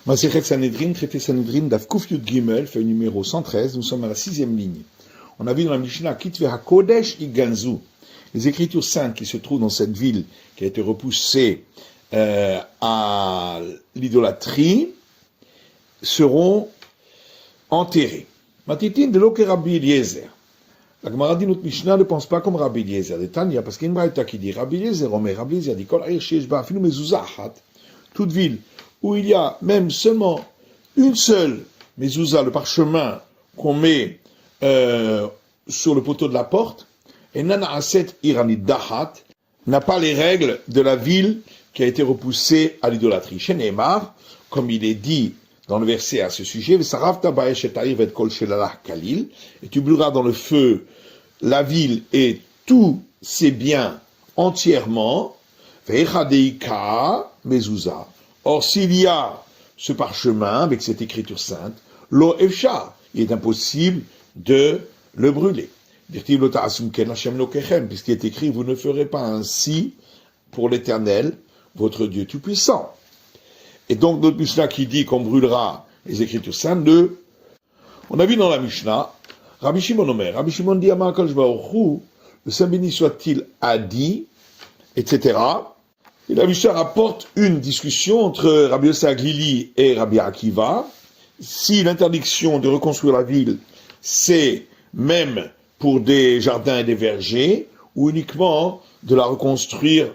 Masechet Sanhedrin, traité Sanhedrin, Daf Kuf Yud Gimel, feuille numéro 113, nous sommes à la 6e ligne. On a vu dans la Mishnah, Kitve HaKodesh Iganzu, les écritures saintes qui se trouvent dans cette ville qui a été repoussée à l'idolâtrie seront enterrées. Matitin de l'Oke Rabbi Eliezer. La Gemara dit notre Mishnah ne pense pas comme Rabbi Eliezer. De Tanya, parce qu'il y a une braïta qui dit Rabbi Eliezer, Omer, Rabbi Eliezer dit Kol Aïr Sheish Ba, Afilu Mezuzah Achat, toute ville où il y a même seulement une seule mezouza, le parchemin qu'on met sur le poteau de la porte, et Nana Aset Iranid Dahat n'a pas les règles de la ville qui a été repoussée à l'idolâtrie. Chez Neymar, comme il est dit dans le verset à ce sujet, et tu brûleras dans le feu la ville et tous ses biens entièrement, mezouza. Or, s'il y a ce parchemin avec cette écriture sainte, lo efsha, il est impossible de le brûler. Puisqu'il est écrit, vous ne ferez pas ainsi pour l'Éternel, votre Dieu Tout-Puissant. Et donc, notre Mishnah qui dit qu'on brûlera les écritures saintes, on a vu dans la Mishnah, Rabbi Shimon Omer, Rabbi Shimon dit, Amakal Baruch le Saint béni soit-il a dit, etc. Et la Mishnah rapporte une discussion entre Rabbi Yossi Aglili et Rabbi Akiva. Si l'interdiction de reconstruire la ville, c'est même pour des jardins et des vergers, ou uniquement de la reconstruire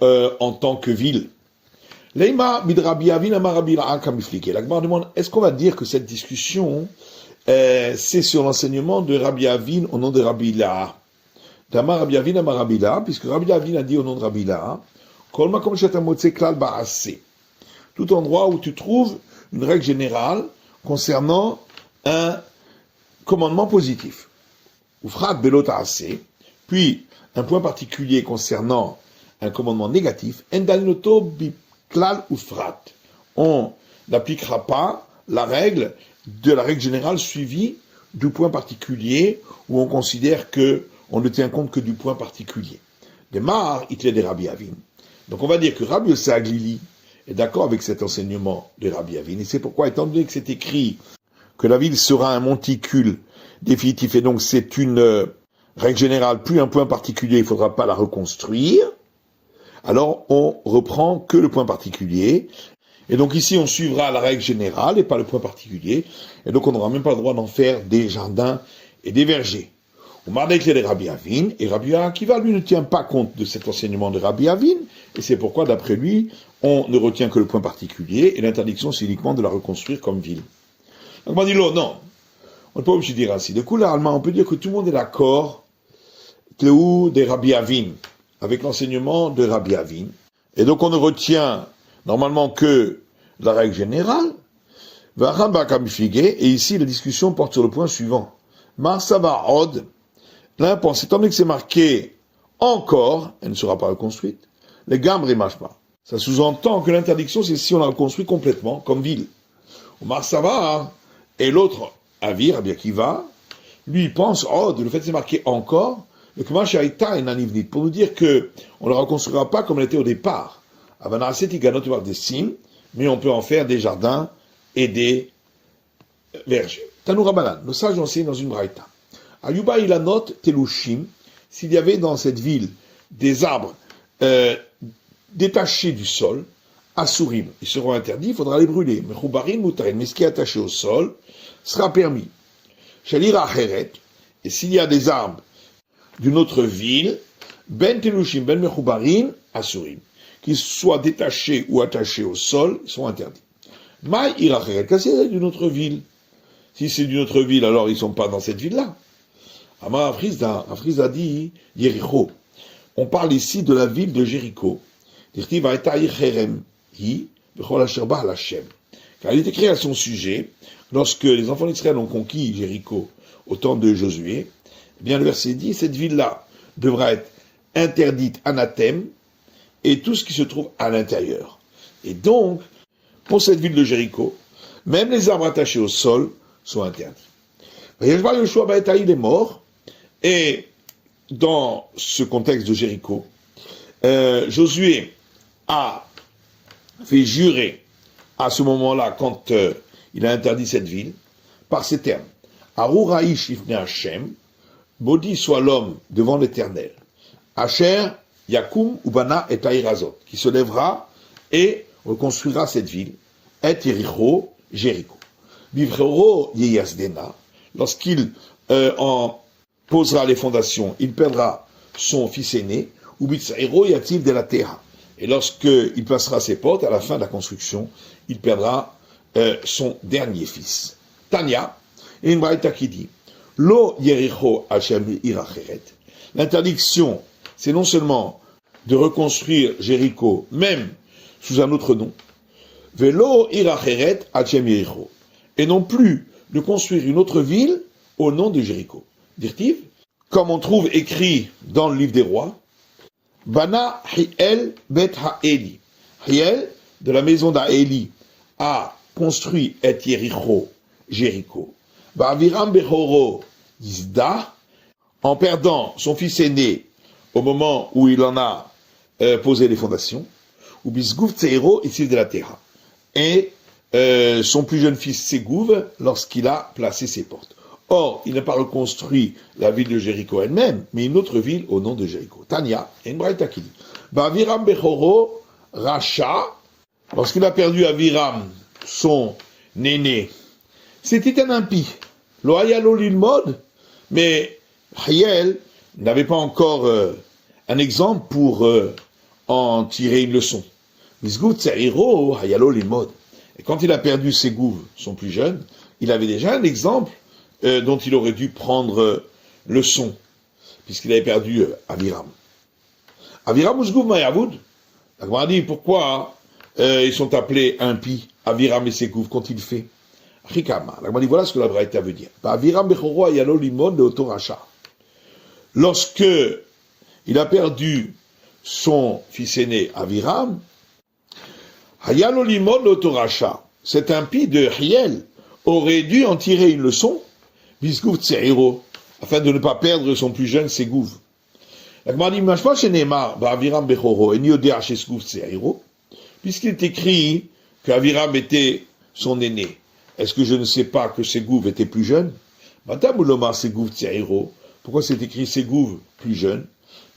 en tant que ville. Leima mid Rabbi Avin amar Rabbi La'a kamiflike. La Gemara demande, est-ce qu'on va dire que cette discussion, c'est sur l'enseignement de Rabbi Avin au nom de Rabbi La'a? D'amar Rabbi Avin amar Rabbi La'a, puisque Rabbi Avin a dit au nom de Rabbi La'a, tout endroit où tu trouves une règle générale concernant un commandement positif. Puis un point particulier concernant un commandement négatif. On n'appliquera pas la règle de la règle générale suivie du point particulier où on considère que on ne tient compte que du point particulier. De Mar, il des Rabbi Avin. Donc on va dire que Rabbi Yossi Aglili est d'accord avec cet enseignement de Rabbi Avin. Et c'est pourquoi, étant donné que c'est écrit que la ville sera un monticule définitif, et donc c'est une règle générale, plus un point particulier, il ne faudra pas la reconstruire, alors on reprend que le point particulier. Et donc ici on suivra la règle générale et pas le point particulier. Et donc on n'aura même pas le droit d'en faire des jardins et des vergers. On m'a déclaré Rabbi Avin, et Rabbi Akiva, lui, ne tient pas compte de cet enseignement de Rabbi Avin, et c'est pourquoi, d'après lui, on ne retient que le point particulier, et l'interdiction, c'est uniquement de la reconstruire comme ville. Donc, on m'a dit, non, on n'est pas obligé de dire ainsi. De coup, là, on peut dire que tout le monde est d'accord, Tléou des Rabbi Avin, avec l'enseignement de Rabbi Avin, et donc on ne retient, normalement, que la règle générale, et ici, la discussion porte sur le point suivant. Marsava Od, l'un pense, étant donné que c'est marqué encore, elle ne sera pas reconstruite, les gambres marchent pas. Ça sous-entend que l'interdiction, c'est si on la reconstruit complètement, comme ville. Ou Marsava, et l'autre, Avi, Rabbi Akiva, lui pense, le fait que c'est marqué encore, le Kmash Haïta est nanivnit, pour nous dire que on ne la reconstruira pas comme elle était au départ. Mais on peut en faire des jardins et des vergers. Tanou Rabbanan, nos sages enseignent dans une braïta. Ayuba ilanot telushim, s'il y avait dans cette ville des arbres détachés du sol, asurim, ils seront interdits, il faudra les brûler. Mechubarim mutarin, mais ce qui est attaché au sol sera permis. Shalira acheret, et s'il y a des arbres d'une autre ville, ben telushim, ben mechubarim, asurim, qu'ils soient détachés ou attachés au sol, ils sont interdits. Maï iracheret, quand c'est d'une autre ville. Si c'est d'une autre ville, alors ils ne sont pas dans cette ville-là. Amar Afrizda dit Yericho. On parle ici de la ville de Jéricho. Car il est écrit à son sujet, lorsque les enfants d'Israël ont conquis Jéricho au temps de Josué, eh bien le verset dit, cette ville-là devra être interdite anathème, et tout ce qui se trouve à l'intérieur. Et donc, pour cette ville de Jéricho, même les arbres attachés au sol sont interdits. Yoshua il est mort, et dans ce contexte de Jéricho, Josué a fait jurer à ce moment-là, quand il a interdit cette ville, par ces termes. Aruraïsh ifne Hashem, maudit soit l'homme devant l'Éternel. Asher, Yakum, Ubana et Taïrazot, qui se lèvera et reconstruira cette ville, et Yericho, Jéricho. Bivrero Yeyasdena, lorsqu'il en posera les fondations, il perdra son fils aîné, ou Bitsairo Yativ de la Terra. Et lorsqu'il passera ses portes, à la fin de la construction, il perdra son dernier fils. Tanya, et une braïta qui dit, Lo Yericho Hashem Iracheret. L'interdiction, c'est non seulement de reconstruire Jéricho, même sous un autre nom, Velo Iracheret Hashem Yericho. Et non plus de construire une autre ville au nom de Jéricho. Dirtiv, comme on trouve écrit dans le livre des rois, Bana Hiel Bet Haeli. Hiel, de la maison d'Aéli, a construit et Jéricho, Jéricho. Ba'aviram Bechoro Yizda, en perdant son fils aîné au moment où il en a posé les fondations, ou Bisgouf Tseiro ici de la Terra. Et son plus jeune fils Ségouv lorsqu'il a placé ses portes. Or, il n'a pas reconstruit la ville de Jéricho elle-même, mais une autre ville au nom de Jéricho. Tanya, et une braïta qui dit, Ba'aviram Bechoro Racha, lorsqu'il a perdu Aviram, son aîné, c'était un impie. Lo hayalo lilmod, mais Hiel n'avait pas encore un exemple pour en tirer une leçon. Misgout Tsairo hayalo lilmod. Et quand il a perdu Ségouv, son plus jeune, il avait déjà un exemple dont il aurait dû prendre leçon, puisqu'il avait perdu Aviram. Aviram ou Ségouv Mayavoud. La Gemara dit pourquoi ils sont appelés impies, Aviram et Ségouv, qu'ont-ils fait? Rikama. La Gemara dit voilà ce que la Braïta veut dire. Aviram bechoro ayalo limod de otoracha. Lorsque il a perdu son fils aîné Aviram, Hayalo limod de otoracha, cet impie de Hiel aurait dû en tirer une leçon, Bisgouf Tseiro, afin de ne pas perdre son plus jeune Ségouv. La Gemara dit machma shenemar ba'aviram bechoro eniodea shesgouf Tseiro, puisqu'il est écrit qu'Aviram était son aîné. Est-ce que je ne sais pas que Ségouv était plus jeune? Madame Oulomar Ségouv Tseiro. Pourquoi c'est écrit Ségouv plus jeune?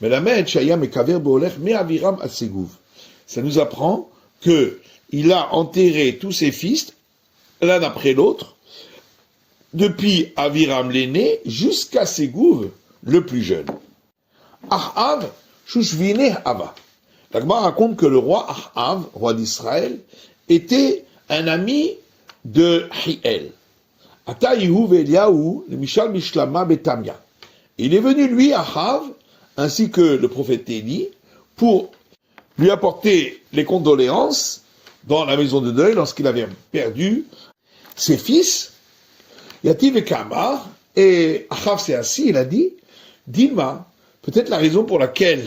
Mais la mère Chayam et Kaver Boler, mais Aviram à Ségouv. Ça nous apprend que il a enterré tous ses fils, l'un après l'autre, depuis Aviram l'aîné jusqu'à Ségouv le plus jeune. Ahav, Shushvine Ava. La Gemara raconte que le roi Ahav, roi d'Israël, était un ami de Hiel. Atayihu Veliahu, le Mishal Mishlama Betamia. Il est venu, lui, Ahav, ainsi que le prophète Élie, pour lui apporter les condoléances dans la maison de deuil lorsqu'il avait perdu ses fils. Yativ et Kamar, et Ahav s'est assis, il a dit, Dima, peut-être la raison pour laquelle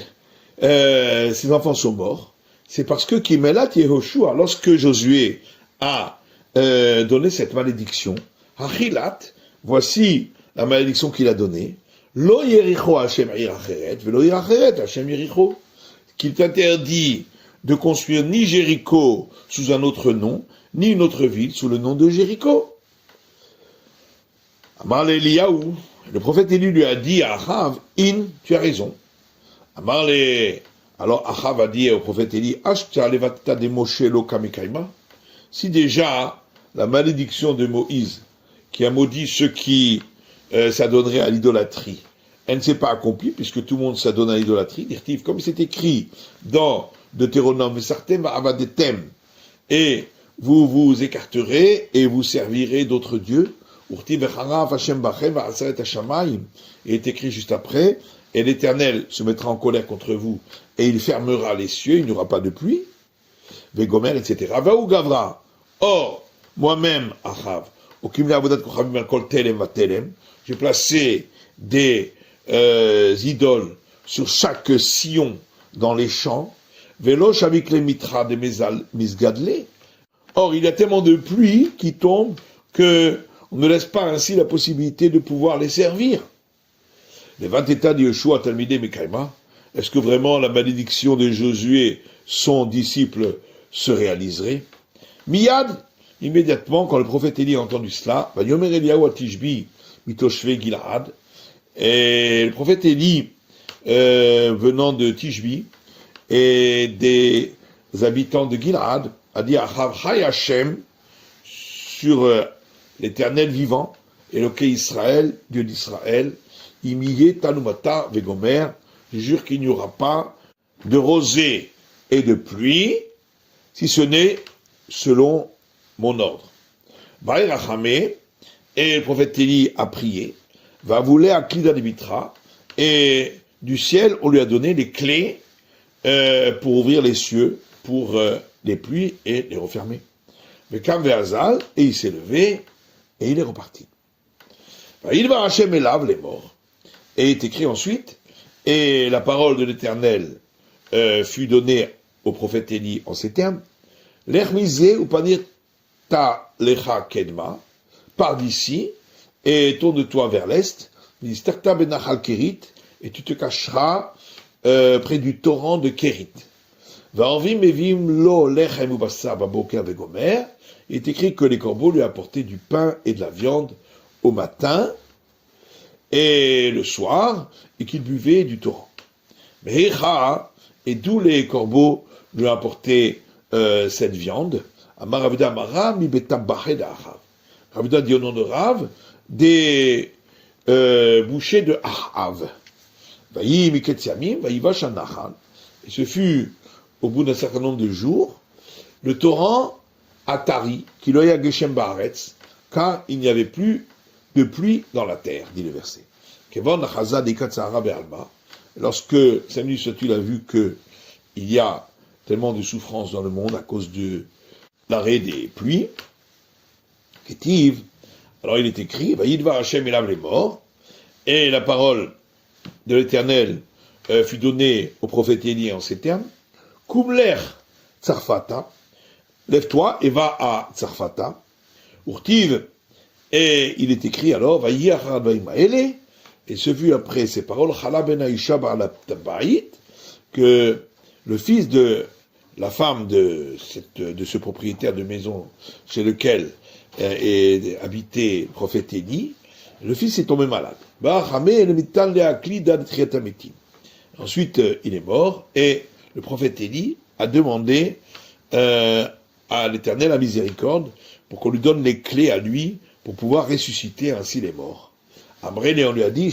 ses enfants sont morts, c'est parce que Kimelat Yehoshua, lorsque Josué a donné cette malédiction, Achilat, voici la malédiction qu'il a donnée, Lo Yericho Hashem Iracheret, Velo Iracheret Hashem Yericho, qu'il t'interdit de construire ni Jéricho sous un autre nom, ni une autre ville sous le nom de Jéricho. Amar Eliyahu, le prophète Élie lui a dit à Ahav, tu as raison. Amar alors Ahav a dit au prophète Élie, Ashta levata de Moshe lo kamikaima. Si déjà la malédiction de Moïse, qui a maudit ceux qui s'adonneraient à l'idolâtrie, elle ne s'est pas accomplie, puisque tout le monde s'adonne à l'idolâtrie, comme c'est écrit dans Deutéronome, et vous vous écarterez et vous servirez d'autres dieux. Il est écrit juste après, et l'Éternel se mettra en colère contre vous, et il fermera les cieux, il n'y aura pas de pluie, Vegomer, etc. Or, moi-même, Achav, j'ai placé des idoles sur chaque sillon dans les champs, Velosh avec les mitra de misgadlé. Or, il y a tellement de pluie qui tombe que on ne laisse pas ainsi la possibilité de pouvoir les servir. Les 20 états de Yeshua Talmidei Mekaima, est-ce que vraiment la malédiction de Josué, son disciple, se réaliserait? Miyad, immédiatement, quand le prophète Élie a entendu cela, va Yomer Eliyahu à Tishbi, Mitoshve Gilad, et le prophète Élie, venant de Tishbi, et des habitants de Gilad, a dit Achav Chai Hashem, sur l'éternel vivant, Eloké Israël, Dieu d'Israël, Imiye Tanumata Vegomer, je jure qu'il n'y aura pas de rosée et de pluie, si ce n'est selon mon ordre. Baï Rachamé, et le prophète Élie a prié, va vouloir à Klida de Mitra, et du ciel, on lui a donné les clés pour ouvrir les cieux, pour les pluies et les refermer. Mais Kam Ve'azal, et il s'est levé, et il est reparti. Il va Hachem Elav, les morts. Et il est écrit ensuite, et la parole de l'Éternel fut donnée au prophète Élie en ces termes, L'Ermisé ou panir ta lecha kedma, pars d'ici, et tourne-toi vers l'est, Nistarta benachal Kérit, et tu te cacheras près du torrent de Kérit. Va'orvim evim lo lechem ubassa baboker vegomer, il est écrit que les corbeaux lui apportaient du pain et de la viande au matin et le soir, et qu'il buvait du torrent. Mais et d'où les corbeaux lui apportaient cette viande. Amar Ravida Amara mi betabbaché d'Achav. Ravida dit au nom de Rav, des bouchées de Achav. Vayi miketziamim, vayi vash anachal. Et ce fut, au bout d'un certain nombre de jours, le torrent Atari, qui loya Geshem Baaretz, car il n'y avait plus de pluie dans la terre, dit le verset. Kevon Nachaza Dikatsara Be'alma. Lorsque Samuel Satul a vu que il y a tellement de souffrance dans le monde à cause de l'arrêt des pluies, Ketiv, alors il est écrit, Vayidvar Hashem Elav les morts, et la parole de l'Éternel fut donnée au prophète Élie en ces termes, Kumler Tsarfata, lève-toi et va à Tsarfata, Urtiv, et il est écrit alors, Vayi Achad Vaimaele, et ce fut après ces paroles, Chala ben Aisha ba'ala tabayit, que le fils de la femme de ce propriétaire de maison chez lequel est habité le prophète Élie, le fils est tombé malade. Ensuite, il est mort, et le prophète Élie a demandé à l'Éternel la miséricorde pour qu'on lui donne les clés à lui pour pouvoir ressusciter ainsi les morts. Amré, on lui a dit,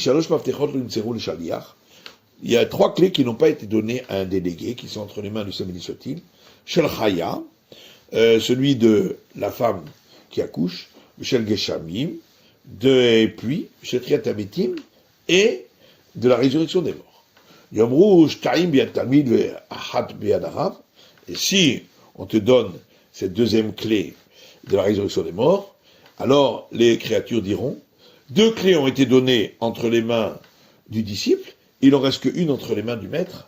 il y a 3 clés qui n'ont pas été données à un délégué, qui sont entre les mains du Samuel Sotil. Shel Chaya, celui de la femme qui accouche, Shel Geshamim, et puis, Shel Triat Ametim, et de la résurrection des morts. Yom Rouge, Taim Biad Talmid, Ahat Biad Arav, et si on te donne cette deuxième clé de la résurrection des morts, alors les créatures diront, 2 clés ont été données entre les mains du disciple, il n'en reste qu'une entre les mains du maître.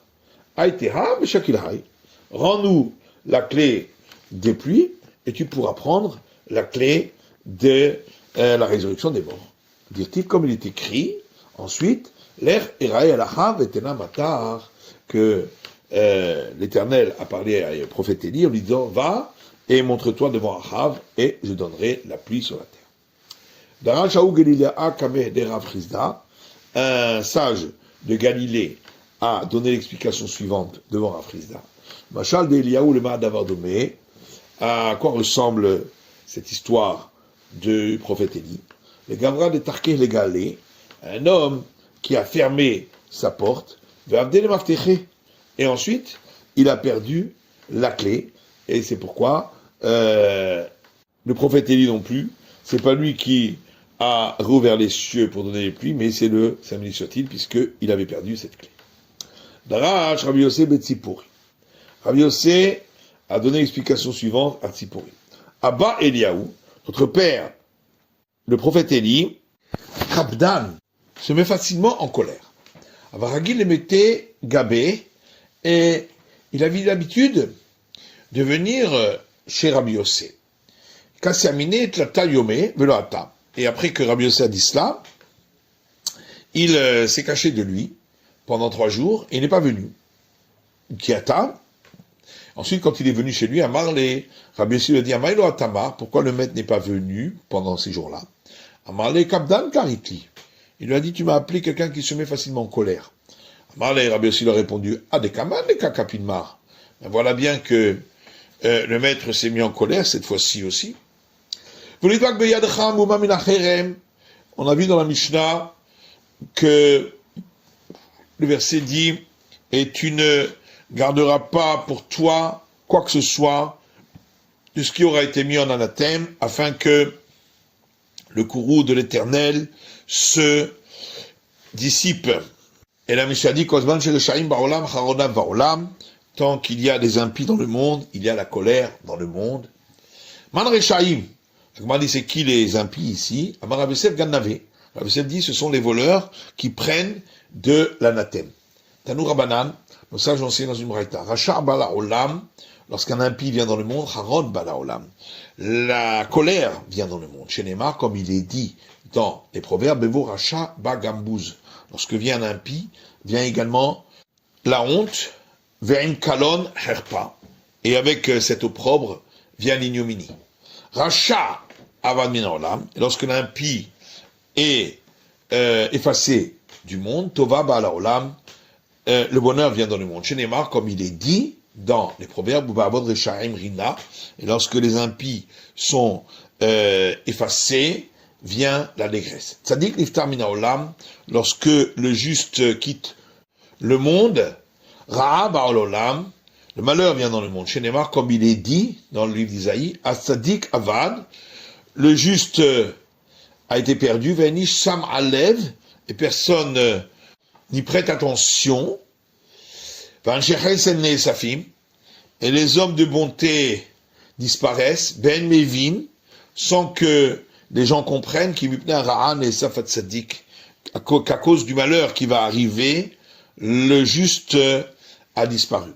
Rends-nous la clé des pluies, et tu pourras prendre la clé de la résurrection des morts. Dire-t-il, comme il est écrit, ensuite, l'air Erae Alachav etena matar, que l'Éternel a parlé à prophète Élie en lui disant, va et montre-toi devant Achav, et je donnerai la pluie sur la terre. Daran Shaou Galilea Kameh de Rav Chizda, un sage de Galilée a donné l'explication suivante devant Rav Chizda. Machal de Eliyahu le Ma'adavardomé, à quoi ressemble cette histoire du prophète Élie? Le Gavra de Tarkeh le Galé, un homme qui a fermé sa porte, et ensuite il a perdu la clé, et c'est pourquoi le prophète Élie non plus, c'est pas lui qui a rouvert les cieux pour donner les pluies, mais c'est le Samuel Sotil, puisqu'il avait perdu cette clé. Darash Rabbi Yossé Betzipuri. Rabbi Yossé a donné l'explication suivante à Tzipuri. Abba Eliyahu, notre père, le prophète Élie, Kabdan, se met facilement en colère. Avaragil le mettait Gabé, et il avait l'habitude de venir chez Rabbi Yossé. Kassiamine Tlata Yomé Veloata. Et après que Rabbi Yossé a dit cela, il s'est caché de lui pendant 3 jours et il n'est pas venu. Kiata. Ensuite, quand il est venu chez lui, Amar les Rabbi Yossi lui a dit, Amaïlo Atama, pourquoi le maître n'est pas venu pendant ces jours-là? Amar les Kabdan Karitli. Il lui a dit, tu m'as appelé quelqu'un qui se met facilement en colère. Amar les Rabbi Yossi lui a répondu, des Kaman, des Kakapinmar. Ben voilà bien que le maître s'est mis en colère cette fois-ci aussi. On a vu dans la Mishnah que le verset dit, et tu ne garderas pas pour toi quoi que ce soit de ce qui aura été mis en anathème, afin que le courroux de l'Éternel se dissipe. Et la Mishnah dit, tant qu'il y a des impies dans le monde, il y a la colère dans le monde. Man Rechaim, dit c'est qui les impies ici? Amar Rav Yosef Gannavé. Rav Yosef dit ce sont les voleurs qui prennent de l'anathème. Tanou Rabanan, le sage enseigne dans une braïta. Racha bala olam, lorsqu'un impie vient dans le monde, Haron bala olam. La colère vient dans le monde. Chez Neymar, comme il est dit dans les proverbes, Bevo Racha bagambouz. Lorsque vient un impie, vient également la honte, Ve'in kalon herpa. Et avec cet opprobre vient l'ignominie. Racha avad min olam. Lorsque l'impie est effacé du monde, Tova ba'ala olam, le bonheur vient dans le monde. Chez Neymar, comme il est dit dans les proverbes, et lorsque les impies sont effacés, vient l'allégresse. Tzadik niftar min olam, lorsque le juste quitte le monde, Ra'a ba'al olam, le malheur vient dans le monde. Chez Neymar, comme il est dit dans le livre d'Isaïe, As-Sadik Avad, le juste a été perdu, Venish Sam Alev, et personne n'y prête attention. Et les hommes de bonté disparaissent, Ben Mevin, sans que les gens comprennent qu'à cause du malheur qui va arriver, le juste a disparu.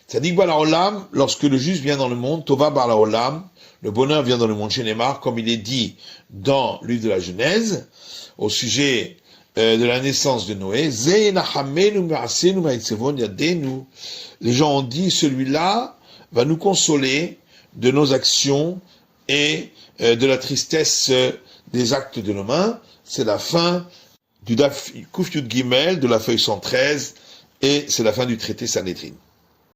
Tzadik bala olam, lorsque le juste vient dans le monde, Tova bala olam, le bonheur vient dans le monde. Chez Neymar, comme il est dit dans le livre de la Genèse, au sujet de la naissance de Noé, les gens ont dit, celui-là va nous consoler de nos actions et de la tristesse des actes de nos mains. C'est la fin du Daf Kuf Yud Gimel, de la feuille 113, et c'est la fin du traité Sanhedrin.